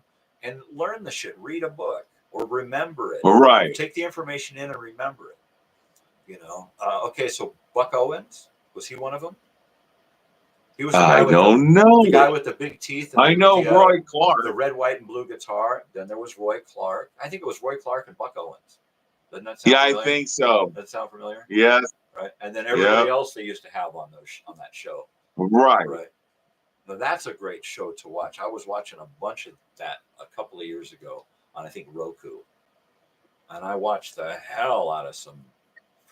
and learn the shit. Read a book or remember it. Right. Take the information in and remember it. Okay, so Buck Owens, was he one of them? He was. I don't know. The guy with the big teeth. I know Roy Clark. The red, white, and blue guitar. Then there was Roy Clark. I think it was Roy Clark and Buck Owens. Doesn't that sound familiar? I think so. Does that sound familiar? Yes. Right. And then everybody else they used to have on that show. Right. Right. Now that's a great show to watch. I was watching a bunch of that a couple of years ago on, I think, Roku. And I watched the hell out of some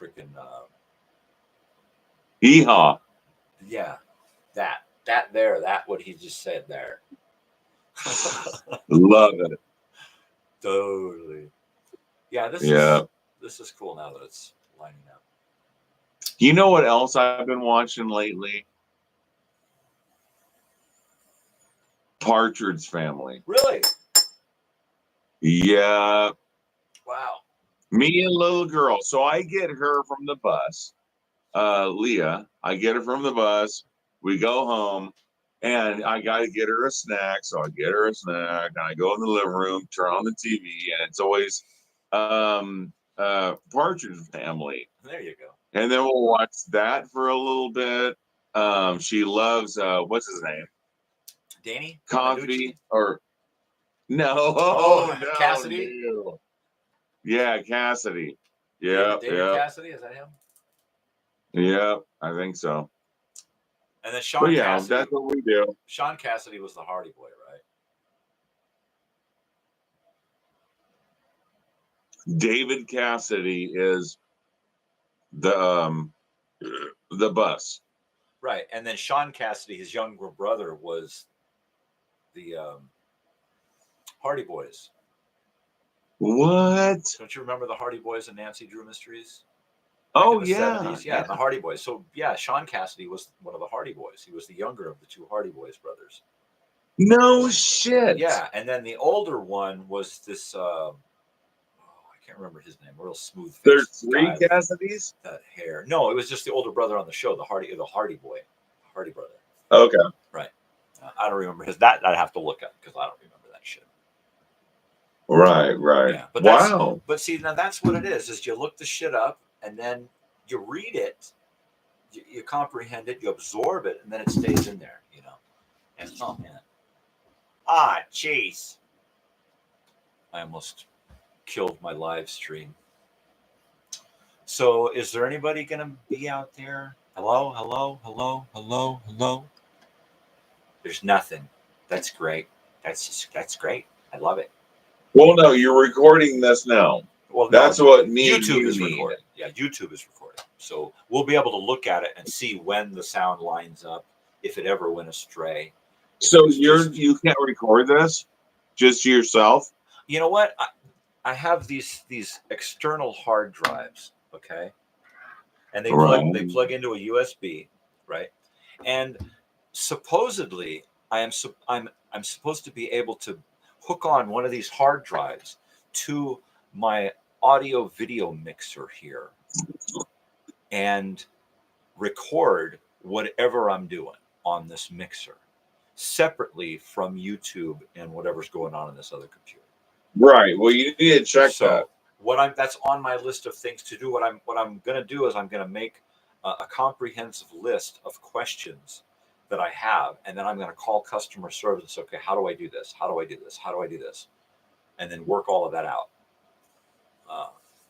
freaking Yeehaw. Yeah. That what he just said there. Love it. Totally. Yeah, this is cool now that it's lining up. You know what else I've been watching lately? Partridge Family. Really? Yeah. Wow. Me and little girl. So I get her from the bus. Leah, I get her from the bus. We go home, and I got to get her a snack. So I get her a snack, and I go in the living room, turn on the TV, and it's always Partridge Family. There you go. And then we'll watch that for a little bit. She loves what's his name? Danny? Coffee or no? Oh, No, Cassidy? no. Yeah, Cassidy. Yeah, David Cassidy, is that him? Yeah, I think so. And then Sean Cassidy. That's what we do. Sean Cassidy was the Hardy Boy, right? David Cassidy is the bus. Right. And then Sean Cassidy, his younger brother, was the Hardy Boys. What? Don't you remember the Hardy Boys and Nancy Drew Mysteries? Oh, yeah. 70s? Yeah, the Hardy Boys. So, yeah, Sean Cassidy was one of the Hardy Boys. He was the younger of the two Hardy Boys brothers. No shit. Yeah, and then the older one was this, I can't remember his name, real smooth face. There's three Cassidys? That hair. No, it was just the older brother on the show, the Hardy Boy, Hardy brother. Okay. Right. I don't remember his, that I'd have to look up because I don't remember that shit. Right. Yeah, but wow. But see, now that's what it is you look the shit up and then you read it, you comprehend it, you absorb it, and then it stays in there, you know. And oh man. Ah, jeez. I almost killed my live stream. So is there anybody gonna be out there? Hello? There's nothing. That's great. That's great. I love it. Well, no, you're recording this now. Well, that's no, what me YouTube is recording. Yeah, YouTube is recording. So we'll be able to look at it and see when the sound lines up, if it ever went astray. So you can't record this just yourself? You know what? I have these external hard drives, okay? And they plug into a USB, right? And supposedly I'm supposed to be able to hook on one of these hard drives to my audio video mixer here and record whatever I'm doing on this mixer separately from YouTube and whatever's going on in this other computer. Right. Well, you need to check that. That's on my list of things to do. What I'm going to do is I'm going to make a comprehensive list of questions that I have, and then I'm going to call customer service. Okay, how do I do this? How do I do this? How do I do this? And then work all of that out.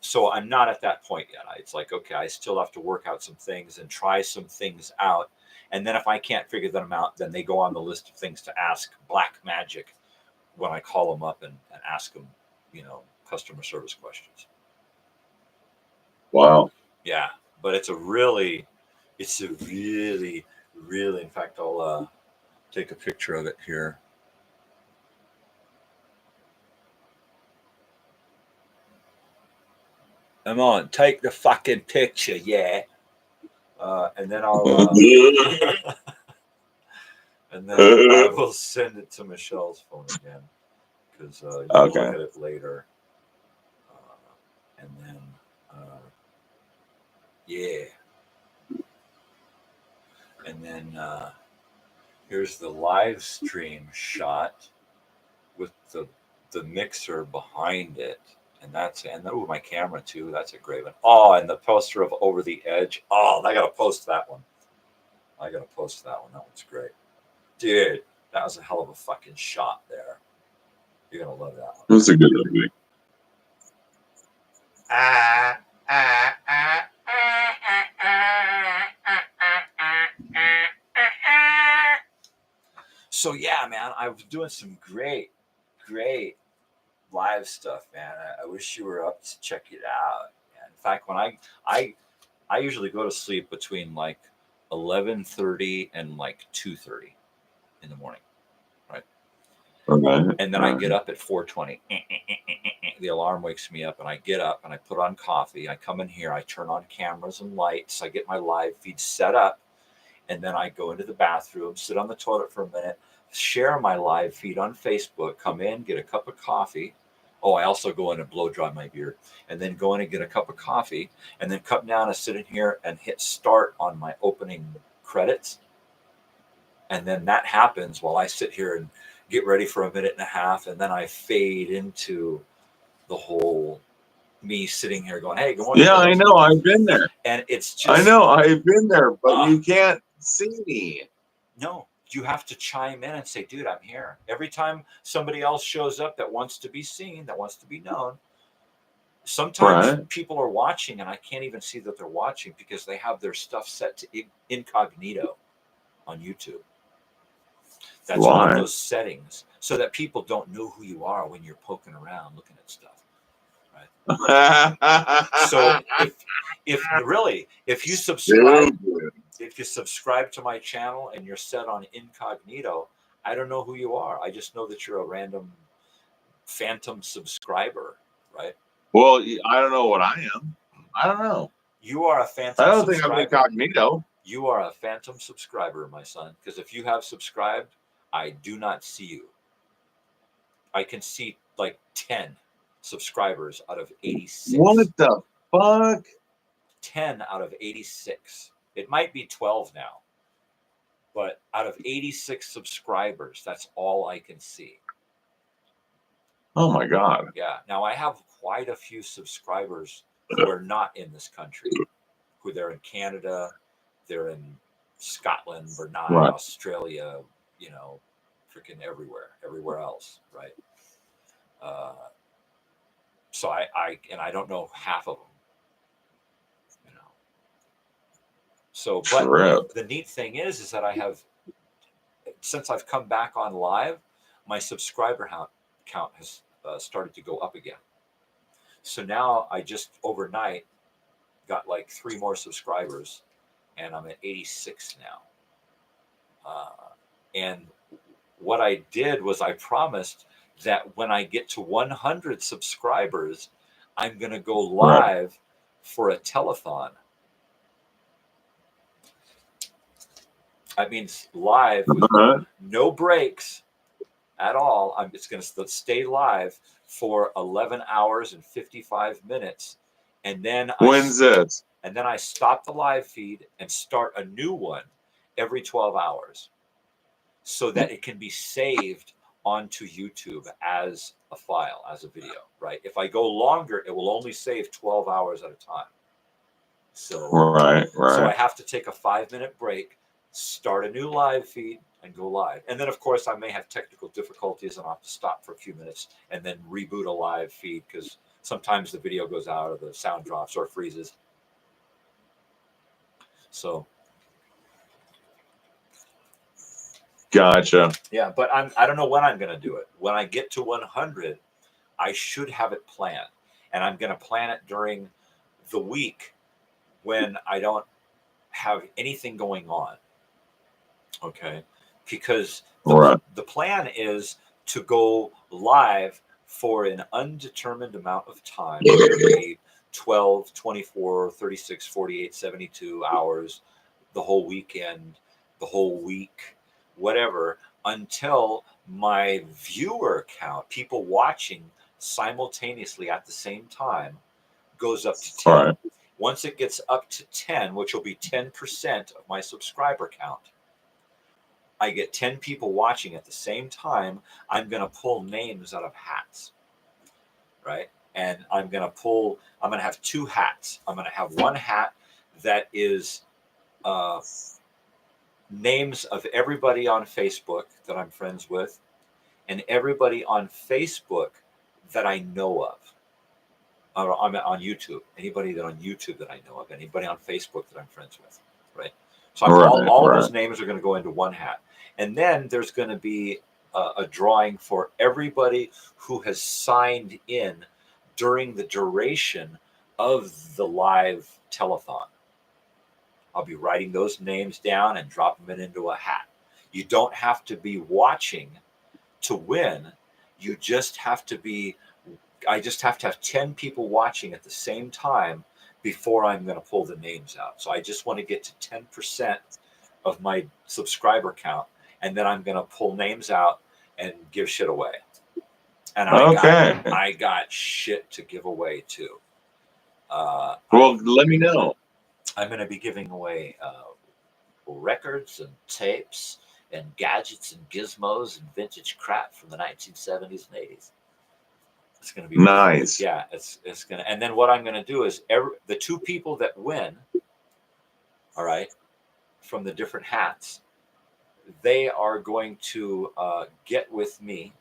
So I'm not at that point yet. It's like, okay, I still have to work out some things and try some things out. And then if I can't figure them out, then they go on the list of things to ask Black Magic when I call them up and ask them, customer service questions. Wow. Yeah, but it's a really, in fact, I'll take a picture of it here. Come on, take the fucking picture, yeah. And then I'll and then I will send it to Michelle's phone again because you can look at it later. And then and then here's the live stream shot with the mixer behind it. And my camera too. That's a great one. Oh, and the poster of Over the Edge. Oh, I gotta post that one. That one's great, dude. That was a hell of a fucking shot there. You're gonna love that one. That's a good movie. So yeah, man, I was doing some great live stuff, man. I wish you were up to check it out. In fact, when I usually go to sleep between like 11:30 and like 2:30 in the morning, right? Okay. And then I get up at 4:20. The alarm wakes me up, and I get up and I put on coffee. I come in here, I turn on cameras and lights. I get my live feed set up, and then I go into the bathroom, sit on the toilet for a minute, share my live feed on Facebook, come in, get a cup of coffee. Oh, I also go in and blow dry my beard, and then go in and get a cup of coffee, and then come down and sit in here and hit start on my opening credits. And then that happens while I sit here and get ready for a minute and a half, and then I fade into the whole me sitting here going, "Hey, good morning." Yeah, I know. I've been there. And it's just, I know I've been there, but you can't see me. No, you have to chime in and say, "Dude, I'm here." Every time somebody else shows up that wants to be seen, that wants to be known, sometimes people are watching and I can't even see that they're watching because they have their stuff set to incognito on YouTube. That's one of those settings so that people don't know who you are when you're poking around looking at stuff. Right? So if you subscribe to my channel and you're set on incognito, I don't know who you are. I just know that you're a random phantom subscriber, right? Well, I don't know what I am. I don't know. You are a phantom. I don't think I'm incognito. You are a phantom subscriber, my son. Because if you have subscribed, I do not see you. I can see like 10 subscribers out of 86. What the fuck? 10 out of 86. It might be 12 now. But out of 86 subscribers, that's all I can see. Oh my God. Yeah. Now I have quite a few subscribers who are not in this country, who they're in Canada, they're in Scotland, Brunei, Australia, you know, freaking everywhere else, right? So I don't know half of them, you know. So, but the neat thing is that I have, since I've come back on live, my subscriber count has started to go up again. So now I just overnight got like 3 more subscribers, and I'm at 86 now. And what I did was I promised that when I get to 100 subscribers, I'm going to go live for a telethon. That means live with no breaks at all. I'm just going to stay live for 11 hours and 55 minutes. And then And then I stop the live feed and start a new one every 12 hours so that it can be saved onto YouTube as a file, as a video, right? If I go longer, it will only save 12 hours at a time. So, so I have to take a 5-minute break, start a new live feed, and go live. And then, of course, I may have technical difficulties and I'll have to stop for a few minutes and then reboot a live feed because sometimes the video goes out or the sound drops or freezes. So. Gotcha. Yeah, but I don't know when I'm going to do it. When I get to 100, I should have it planned. And I'm going to plan it during the week when I don't have anything going on. Okay? Because the plan is to go live for an undetermined amount of time. Maybe 12, 24, 36, 48, 72 hours, the whole weekend, the whole week, whatever, until my viewer count, people watching simultaneously at the same time, goes up to 10. Once it gets up to 10, which will be 10% of my subscriber count, I get 10 people watching at the same time. I'm going to pull names out of hats, right? And I'm going to have 2 hats. I'm going to have one hat that is names of everybody on Facebook that I'm friends with and everybody on Facebook that I know of. I'm on YouTube. Anybody that on YouTube that I know of. Anybody on Facebook that I'm friends with, right? So all of those names are going to go into one hat. And then there's going to be a drawing for everybody who has signed in during the duration of the live telethon. I'll be writing those names down and dropping them into a hat. You don't have to be watching to win. You just have to be, I just have to have 10 people watching at the same time before I'm going to pull the names out. So I just want to get to 10% of my subscriber count. and then I'm gonna pull names out and give shit away. And I got shit to give away too. Well, let me know. I'm going to be giving away records and tapes and gadgets and gizmos and vintage crap from the 1970s and 80s. It's going to be nice. Yeah, it's going to. And then what I'm going to do is the two people that win, all right, from the different hats, they are going to get with me,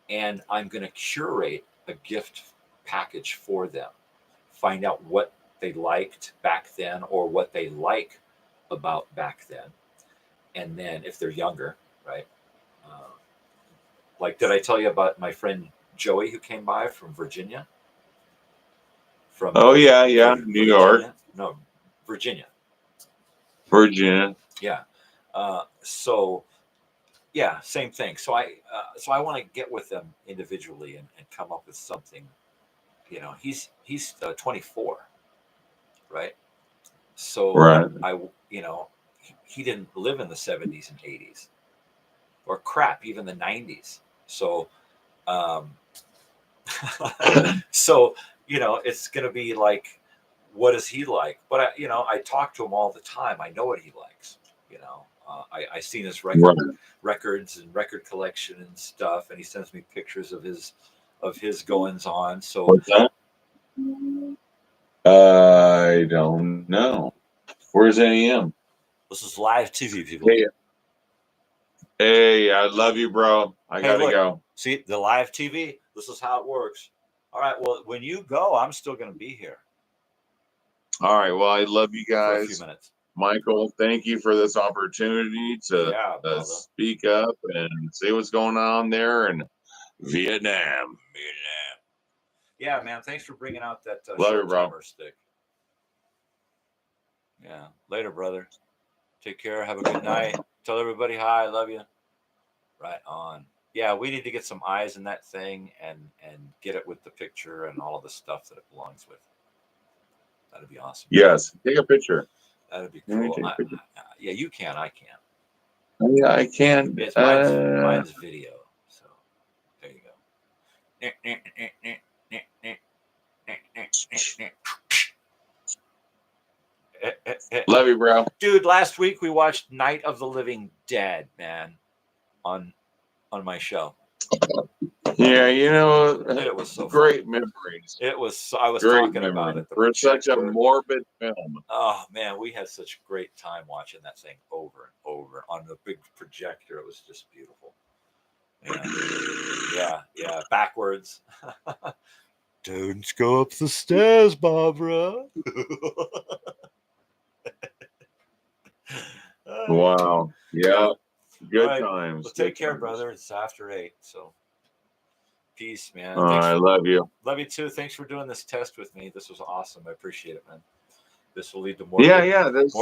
and I'm going to curate a gift package for them. Find out what they liked back then or what they like about back then. And then if they're younger, right? Like, did I tell you about my friend Joey who came by from Virginia? From yeah, New York. No, Virginia. Yeah. So yeah, same thing. So I want to get with them individually and come up with something. You know, he's 24, right? So I you know, he didn't live in the 70s and 80s, or crap, even the 90s. So so you know, it's gonna be like, what does he like? But I talk to him all the time. I know what he likes. You know, I seen his records and record collection and stuff, and he sends me pictures of his goings on. So what's that? I don't know. Where's NEM? This is live TV, people. Hey, I love you, bro. I gotta go. See the live TV. This is how it works. All right. Well, when you go, I'm still going to be here. All right. Well, I love you guys. For a few minutes. Michael, thank you for this opportunity to speak up and see what's going on there in Vietnam. Yeah, man. Thanks for bringing out that short timer stick. Yeah. Later, brother. Take care. Have a good night. Tell everybody hi. I love you. Right on. Yeah, we need to get some eyes in that thing and get it with the picture and all of the stuff that it belongs with. That'd be awesome. Yes, take a picture. That'd be cool. Yeah, you can. I can't. Yeah, I can. It's mine's video. So there you go. Love you, bro. Dude, last week we watched Night of the Living Dead, man, on my show. Yeah, you know, it was so great fun. memories. It was. I was great talking about it. For such a morbid film. Oh man, we had such a great time watching that thing over and over on the big projector. It was just beautiful. Yeah. Backwards. Don't go up the stairs, Barbara. Wow. Yeah. Good times. Well, take care, brother. It's after 8, so peace, man. I love you. Love you too. Thanks for doing this test with me. This was awesome. I appreciate it, man. This will lead to more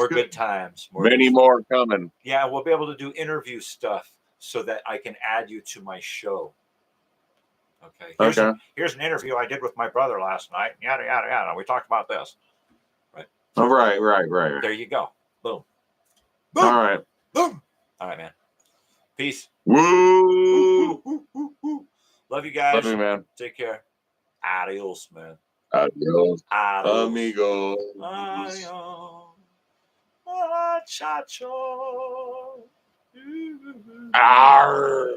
good times. Many more coming. Yeah, we'll be able to do interview stuff so that I can add you to my show. Okay. Here's an interview I did with my brother last night. Yada yada yada. We talked about this. Right. Oh, right. There you go. Boom. All right. Boom. All right, man. Peace. Woo. Love you guys. Love you, man. Take care. Adios, man. Adios. Amigos. Adios. Muchacho. Arr.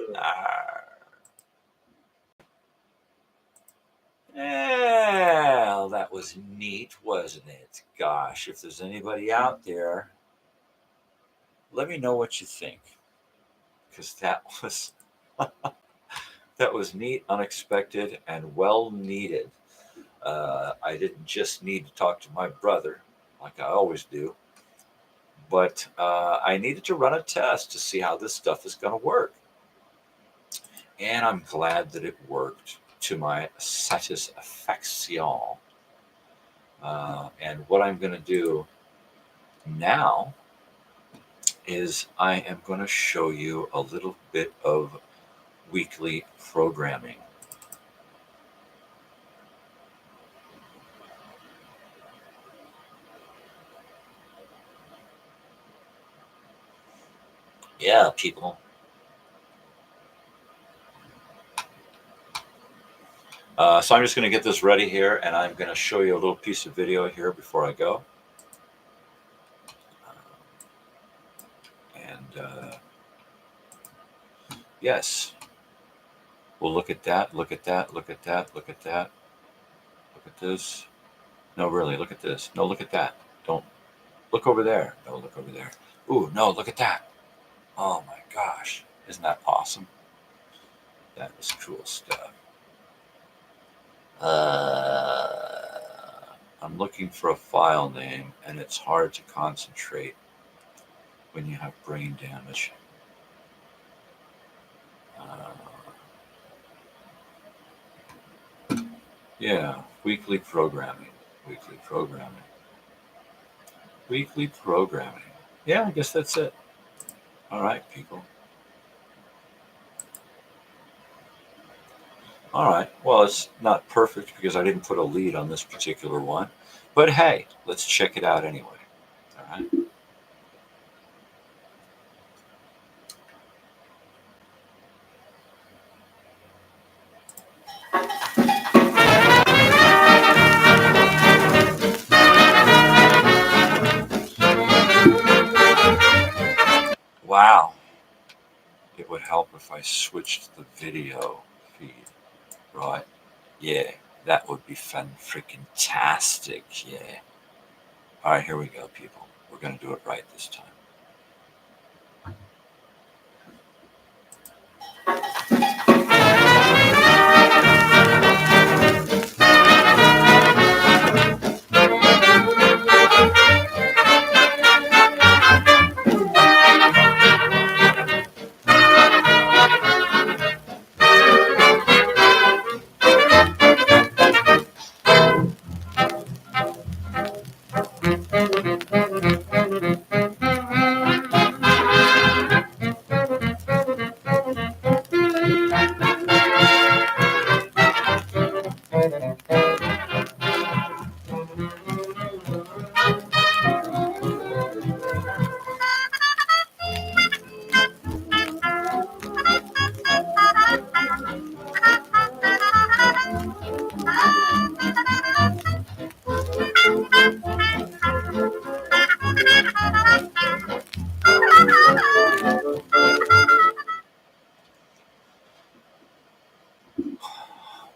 Well, that was neat, wasn't it? Gosh, if there's anybody out there, let me know what you think, because that was neat, unexpected, and well needed. I didn't just need to talk to my brother like I always do, but I needed to run a test to see how this stuff is going to work. And I'm glad that it worked to my satisfaction. And what I'm going to do now is I am going to show you a little bit of weekly programming. Yeah, people. So I'm just going to get this ready here, and I'm going to show you a little piece of video here before I go. Yes, well, look at that, look at that, look at that, look at that, look at this. No, really, look at this. No, look at that. Don't look over there. No, look over there. Ooh, no, look at that. Oh my gosh, isn't that awesome? That was cool stuff. I'm looking for a file name, and it's hard to concentrate when you have brain damage. Yeah, weekly programming. Weekly programming. Weekly programming. Yeah, I guess that's it. All right, people. All right. Well, it's not perfect because I didn't put a lead on this particular one. But hey, let's check it out anyway. All right. Wow. It would help if I switched the video feed, right? Yeah, that would be freaking-tastic. Yeah. All right, here we go, people. We're going to do it right this time.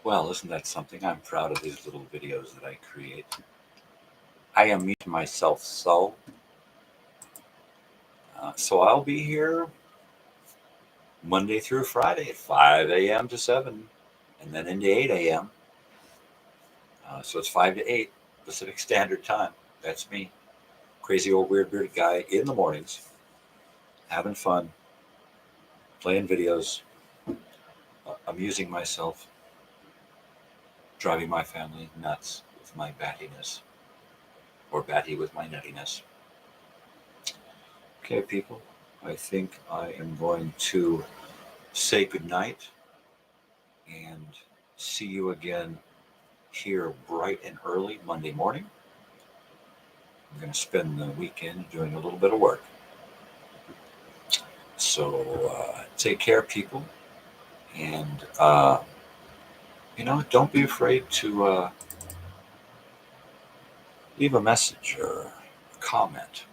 Well, isn't that something? I'm proud of these little videos that I create. I am me to myself so. So I'll be here Monday through Friday at 5 a.m. to 7, and then into 8 a.m. So it's 5 to 8 Pacific Standard Time. That's me. Crazy old weird bearded guy in the mornings, having fun, playing videos, amusing myself, driving my family nuts with my battiness, or batty with my nuttiness. Okay, people, I think I am going to say goodnight and see you again here bright and early Monday morning. I'm going to spend the weekend doing a little bit of work. So take care, people. And, don't be afraid to leave a message or a comment.